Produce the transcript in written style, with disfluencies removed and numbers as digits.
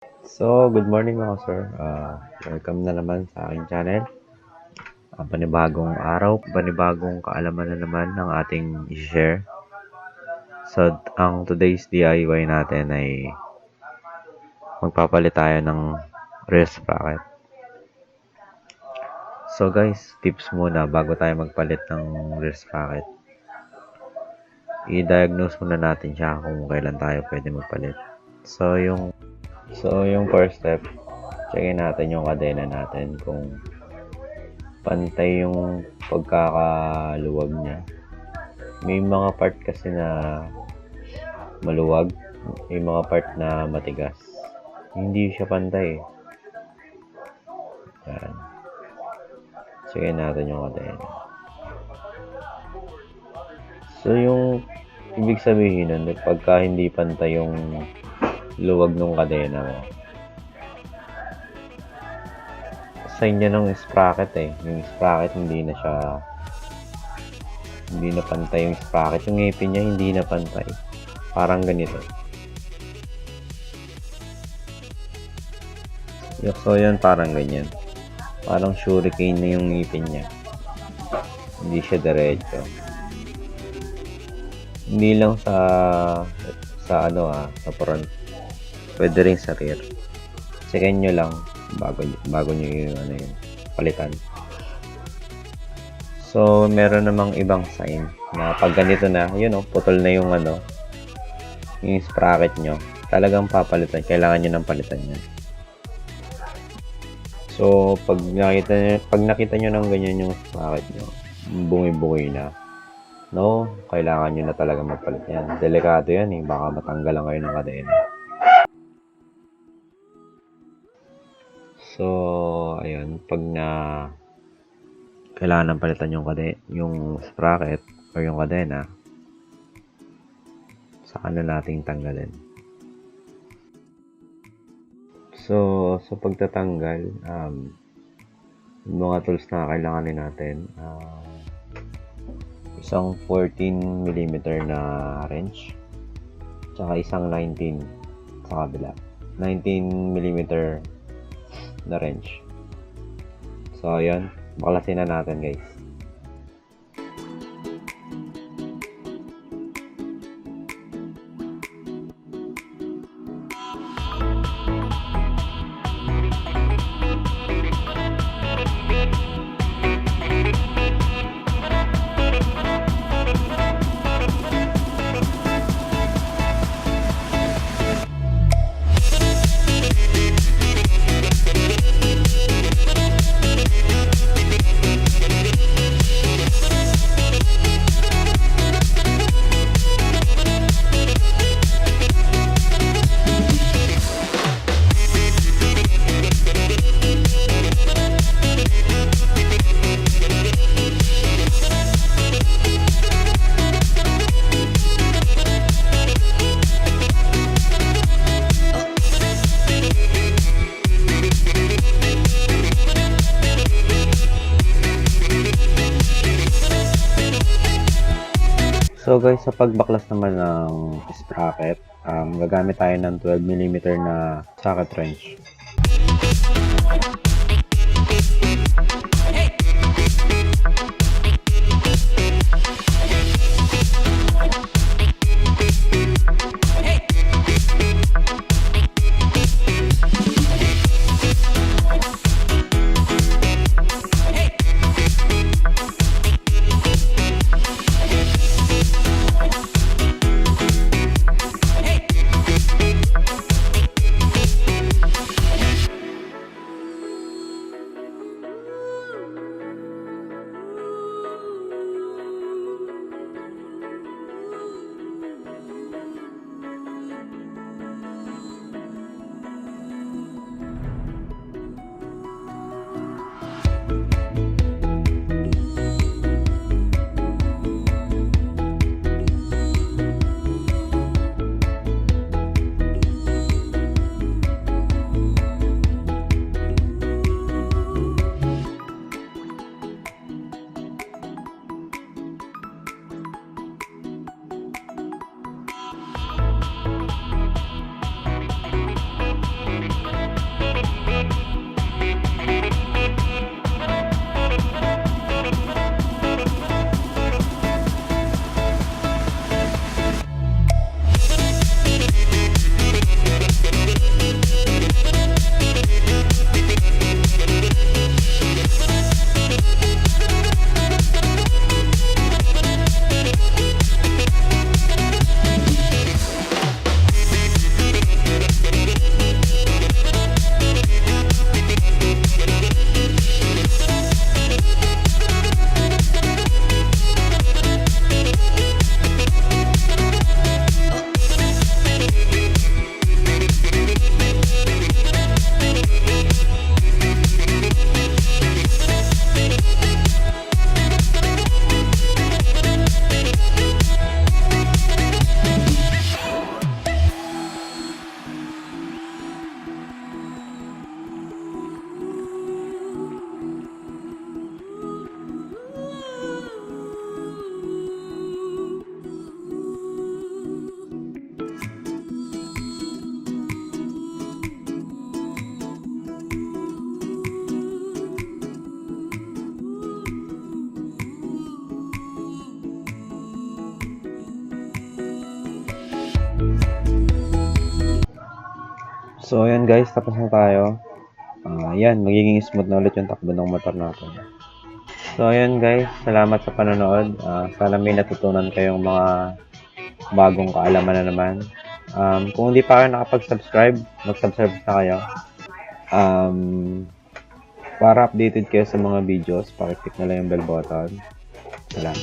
Good morning mga sir. Welcome na naman sa aking channel. Panibagong araw, panibagong kaalaman na naman ng ating i-share. Ang today's DIY natin ay magpapalit tayo ng rear sprocket. So guys, tips muna bago tayo magpalit ng rear sprocket. I-diagnose muna natin siya kung kailan tayo pwede magpalit. So yung first step, checkin natin yung kadena natin kung pantay yung pagkakaluwag niya. May mga part kasi na maluwag, may mga part na matigas. Hindi siya pantay. Yan. Checkin natin yung kadena. So yung ibig sabihin nun, pagka hindi pantay yung luwag ng kadena mo, sign niya ng sprocket yung sprocket hindi na pantay yung sprocket, yung ngipin niya hindi na pantay, parang ganito. So yan, parang ganyan, parang shuriken na yung ngipin niya, hindi siya diretso. Hindi lang sa front, pwede rin sa rear. Checkin nyo lang bago nyo yung palitan. So meron namang ibang sign na pag ganito na, putol na yung yung sprocket nyo, talagang papalitan, kailangan nyo ng palitan yan. So pag nakita nyo ng ganyan yung sprocket nyo, bungi-bungi na, kailangan nyo na talaga magpalit yan. Delikado yan baka matanggal lang kayo ng kadena. So ayun, pag kailangan ng palitan yung sprocket o yung kadena, saka na nating tanggalin. So sa pagtatanggal, yung mga tools na kailanganin natin, isang 14mm na wrench, tsaka isang 19 sa kabila, 19mm na wrench. So ayan, baklasin na natin guys. So guys, sa pagbaklas naman ng sprocket, gagamit tayo ng 12mm na socket wrench. So, ayan guys, tapos na tayo. Yan, magiging smooth na ulit yung takbo ng motor natin. So, ayan guys, salamat sa panonood. Sana may natutunan kayong mga bagong kaalaman na naman. Kung hindi pa kayo nakapag-subscribe, mag-subscribe na kayo. Para updated kayo sa mga videos, pakiclick na lang yung bell button. Salamat.